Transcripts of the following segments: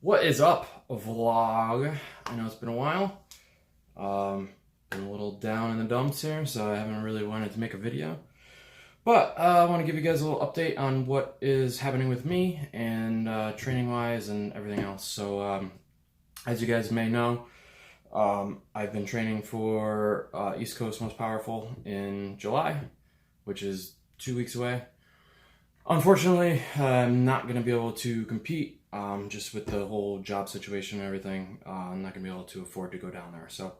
What is up, vlog? I know it's been a while. Been a little down in the dumps here, so I haven't really wanted to make a video. But I want to give you guys a little update on what is happening with me and training-wise and everything else. So, as you guys may know, I've been training for East Coast Most Powerful in July, which is 2 weeks away. Unfortunately, I'm not going to be able to compete. Just with the whole job situation and everything, I'm not gonna be able to afford to go down there. So,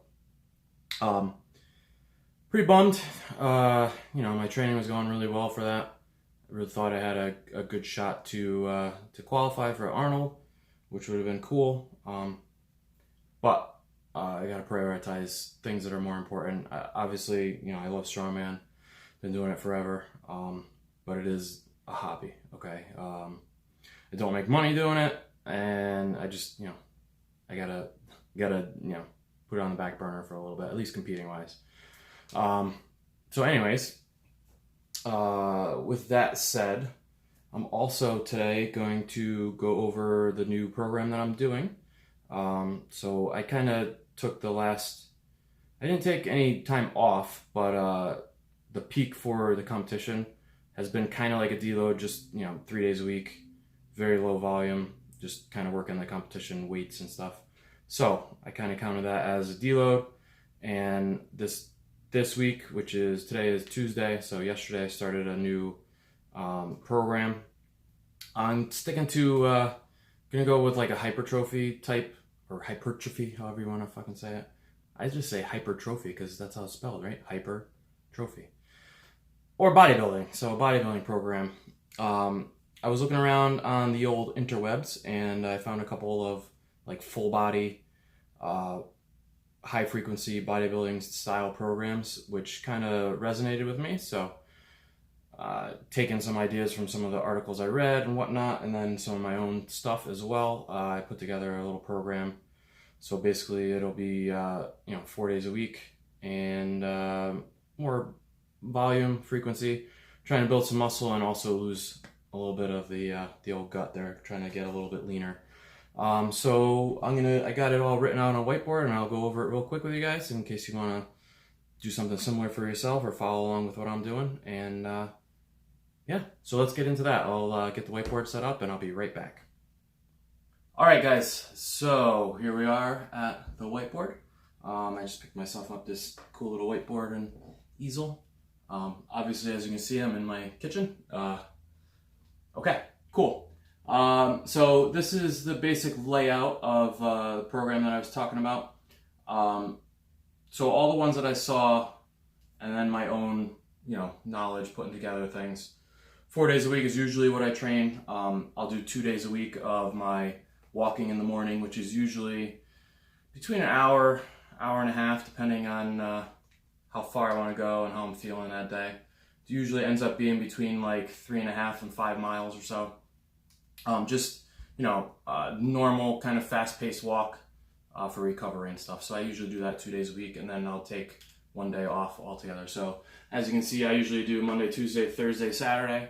pretty bummed. My training was going really well for that. I really thought I had a good shot to qualify for Arnold, which would have been cool. But I gotta prioritize things that are more important. Obviously, I love strongman. Been doing it forever. But it is a hobby. Okay. I don't make money doing it, and I just, I gotta, put it on the back burner for a little bit, at least competing wise. So anyways, with that said, I'm also today going to go over the new program that I'm doing. So I kind of took I didn't take any time off, but the peak for the competition has been kind of like a deload, just, 3 days a week. Very low volume, just kind of working the competition weights and stuff. So I kind of counted that as a deload. And this week, today is Tuesday, so yesterday I started a new program. I'm sticking to gonna go with like a hypertrophy type, or hypertrophy, however you want to fucking say it. I just say hypertrophy because that's how it's spelled, right? Hypertrophy. Or bodybuilding. So a bodybuilding program. I was looking around on the old interwebs and I found a couple of like full body, high frequency bodybuilding style programs, which kind of resonated with me. So, taking some ideas from some of the articles I read and whatnot, and then some of my own stuff as well, I put together a little program. So basically it'll be, 4 days a week and, more volume, frequency, trying to build some muscle and also lose a little bit of the old gut there, trying to get a little bit leaner. So I got it all written out on a whiteboard, and I'll go over it real quick with you guys in case you want to do something similar for yourself or follow along with what I'm doing. And yeah, so let's get into that. I'll get the whiteboard set up and I'll be right back. All right, guys, so here we are at the whiteboard. I just picked myself up this cool little whiteboard and easel. Obviously, as you can see, I'm in my kitchen. Okay, cool. So this is the basic layout of the program that I was talking about. So all the ones that I saw, and then my own, knowledge, putting together things. 4 days a week is usually what I train. I'll do 2 days a week of my walking in the morning, which is usually between an hour, hour and a half, depending on how far I want to go and how I'm feeling that day. It usually ends up being between like 3.5 and 5 miles or so. Normal kind of fast-paced walk for recovery and stuff. So I usually do that 2 days a week, and then I'll take 1 day off altogether. So as you can see, I usually do Monday, Tuesday, Thursday, Saturday,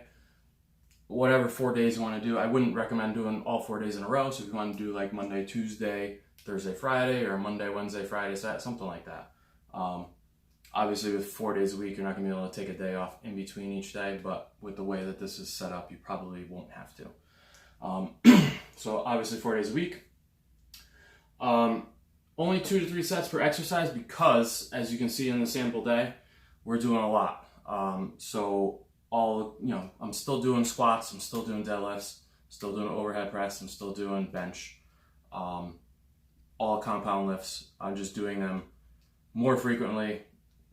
whatever 4 days you want to do. I wouldn't recommend doing all 4 days in a row. So if you want to do like Monday, Tuesday, Thursday, Friday, or Monday, Wednesday, Friday, Saturday, something like that. Obviously, with 4 days a week, you're not going to be able to take a day off in between each day, but with the way that this is set up, you probably won't have to. So obviously 4 days a week. Only 2 to 3 sets per exercise because, as you can see in the sample day, we're doing a lot. I'm still doing squats, I'm still doing deadlifts, still doing overhead press, I'm still doing bench, all compound lifts. I'm just doing them more frequently,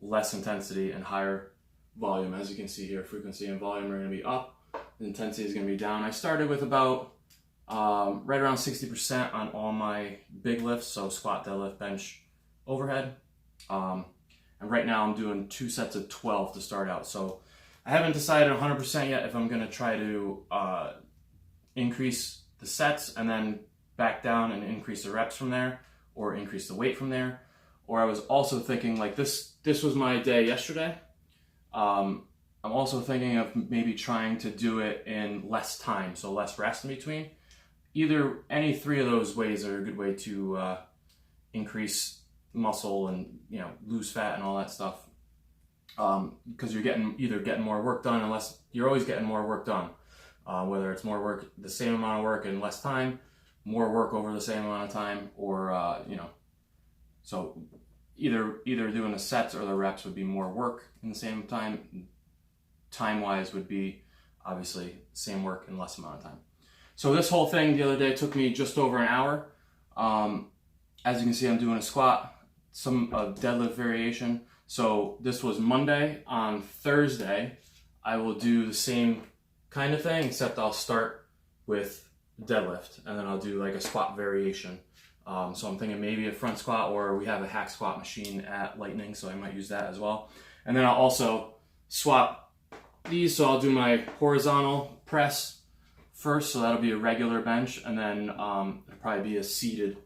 less intensity, and higher volume. As you can see here, frequency and volume are going to be up, the intensity is going to be down. I started with about right around 60% on all my big lifts, so squat, deadlift, bench, overhead. And right now I'm doing 2 sets of 12 to start out. So I haven't decided 100% yet if I'm going to try to increase the sets and then back down and increase the reps from there, or increase the weight from there. Or I was also thinking, like, this was my day yesterday. I'm also thinking of maybe trying to do it in less time, so less rest in between. any three of those ways are a good way to increase muscle and lose fat and all that stuff. Because you're getting more work done, unless you're always getting more work done. Whether it's more work, the same amount of work in less time, more work over the same amount of time, or so either doing the sets or the reps would be more work in the same time. Time-wise would be obviously same work in less amount of time. So this whole thing the other day took me just over an hour. As you can see, I'm doing a squat, some deadlift variation. So this was Monday. On Thursday, I will do the same kind of thing, except I'll start with deadlift, and then I'll do like a squat variation. So I'm thinking maybe a front squat, or we have a hack squat machine at Lightning, so I might use that as well. And then I'll also swap these, so I'll do my horizontal press first, so that'll be a regular bench, and then it'll probably be a seated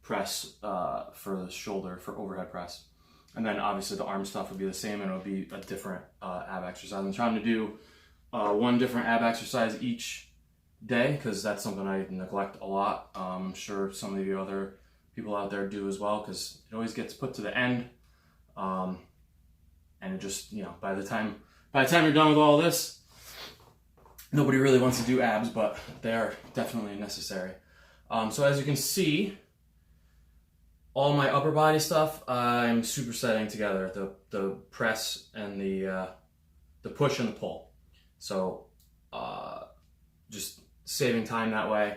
press for the shoulder, for overhead press. And then obviously the arm stuff would be the same, and it'll be a different ab exercise. I'm trying to do one different ab exercise each day, because that's something I neglect a lot. I'm sure some of the other people out there do as well, because it always gets put to the end, and it just, by the time you're done with all this, nobody really wants to do abs, but they are definitely necessary. So as you can see, all my upper body stuff, I'm supersetting together, the press and the push and the pull. So just saving time that way,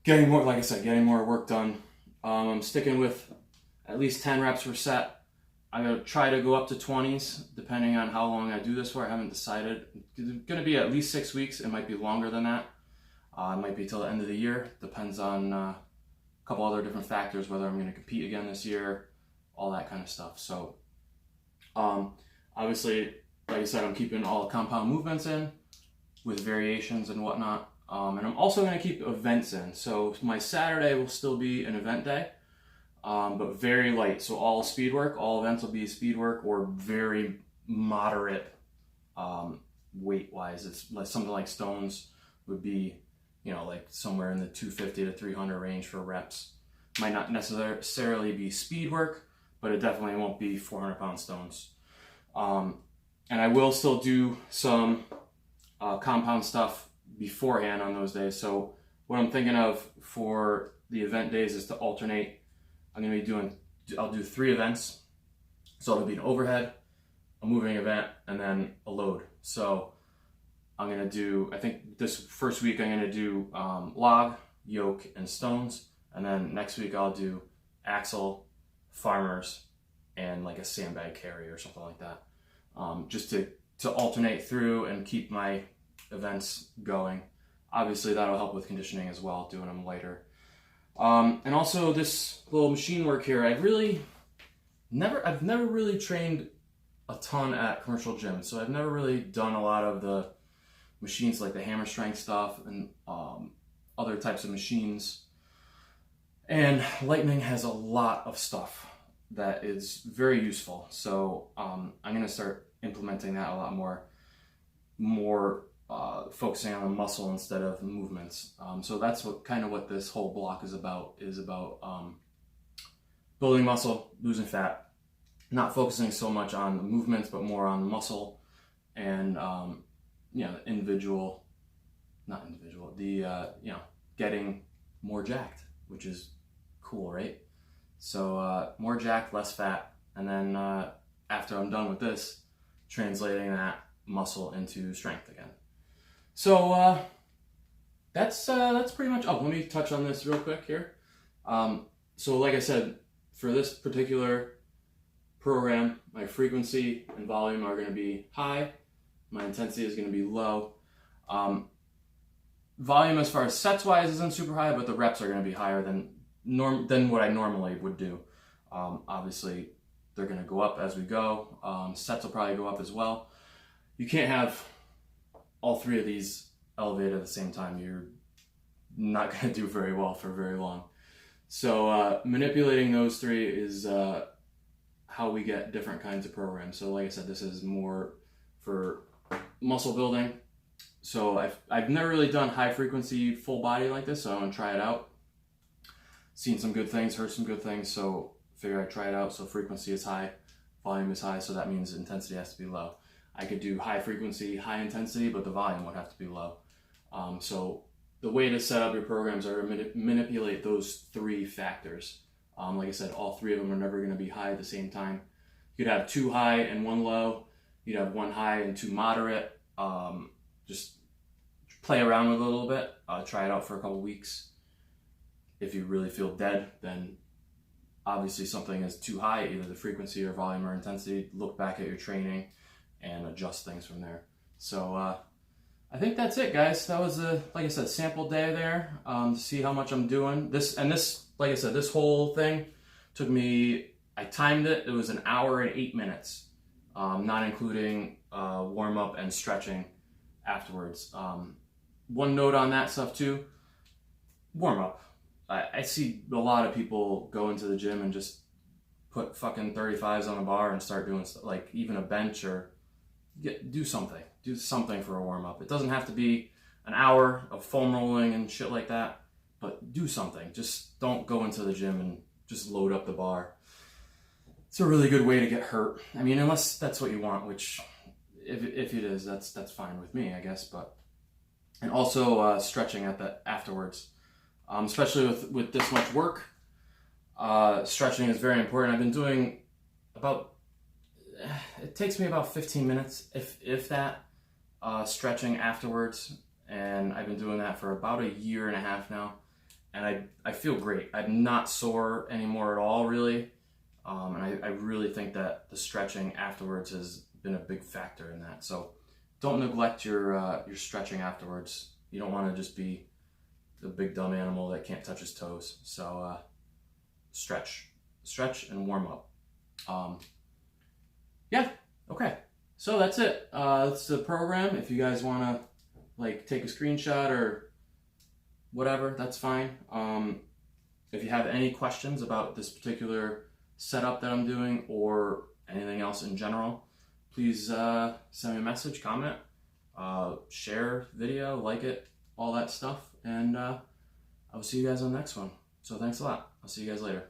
getting more, like I said, getting more work done. I'm sticking with at least 10 reps per set. I'm gonna try to go up to 20s, depending on how long I do this for. I haven't decided. It's gonna be at least 6 weeks. It might be longer than that. It might be till the end of the year. Depends on a couple other different factors, whether I'm gonna compete again this year, all that kind of stuff. So obviously, like I said, I'm keeping all the compound movements in with variations and whatnot. And I'm also going to keep events in. So my Saturday will still be an event day, but very light. So all speed work, all events will be speed work, or very moderate weight-wise. It's like something like stones would be, like somewhere in the 250 to 300 range for reps. Might not necessarily be speed work, but it definitely won't be 400-pound stones. And I will still do some compound stuff beforehand on those days. So what I'm thinking of for the event days is to alternate. I'll do 3 events. So it'll be an overhead, a moving event, and then a load. So I'm going to do, I think this first week I'm going to do log, yoke, and stones. And then next week I'll do axle, farmers, and like a sandbag carry or something like that. Just to alternate through and keep my events going. Obviously that'll help with conditioning as well, doing them lighter. And also this little machine work here, I've never really trained a ton at commercial gyms, so I've never really done a lot of the machines like the hammer strength stuff and other types of machines. And Lightning has a lot of stuff that is very useful, so I'm going to start implementing that a lot more focusing on the muscle instead of movements. So that's what this whole block is about building muscle, losing fat, not focusing so much on the movements, but more on the muscle and getting more jacked, which is cool, right? So more jacked, less fat, and then after I'm done with this, translating that muscle into strength again. So that's pretty much. Oh, let me touch on this real quick here. So like I said, for this particular program, my frequency and volume are going to be high. My intensity is going to be low. Volume as far as sets wise isn't super high, but the reps are going to be higher than what I normally would do. Obviously, they're going to go up as we go. Sets will probably go up as well. You can't have all 3 of these elevated at the same time. You're not going to do very well for very long. So manipulating those 3 is how we get different kinds of programs. So like I said, this is more for muscle building, So I've never really done high frequency full body like this, so I want to try it out. Seen some good things, heard some good things, so figure I'd try it out. So frequency is high, volume is high, so that means intensity has to be low. I could do high frequency, high intensity, but the volume would have to be low. So the way to set up your programs are to manipulate those three factors. Like I said, all three of them are never going to be high at the same time. You'd have 2 high and 1 low. You'd have 1 high and 2 moderate. Just play around with it a little bit. Try it out for a couple weeks. If you really feel dead, then obviously something is too high, either the frequency or volume or intensity. Look back at your training and adjust things from there. So I think that's it, guys. That was like I said, sample day there to see how much I'm doing. This, like I said, this whole thing took me, I timed it. It was 1 hour and 8 minutes, not including warm up and stretching afterwards. One note on that stuff too, warm up. I see a lot of people go into the gym and just put fucking 35s on a bar and start doing stuff, like even a bench, or do something for a warm up. It doesn't have to be an hour of foam rolling and shit like that, but do something. Just don't go into the gym and just load up the bar. It's a really good way to get hurt. I mean, unless that's what you want, which if it is, that's fine with me, I guess. But and also stretching afterwards, especially with this much work. Stretching is very important. I've been doing it takes me about 15 minutes, if that, stretching afterwards, and I've been doing that for about 1.5 years now, and I feel great. I'm not sore anymore at all, really, and I really think that the stretching afterwards has been a big factor in that. So don't neglect your stretching afterwards. You don't want to just be the big dumb animal that can't touch his toes. So stretch and warm up. Yeah, okay. So that's it. That's the program. If you guys want to like take a screenshot or whatever, that's fine. If you have any questions about this particular setup that I'm doing or anything else in general, please send me a message, comment, share video, like it, all that stuff. And I will see you guys on the next one. So thanks a lot. I'll see you guys later.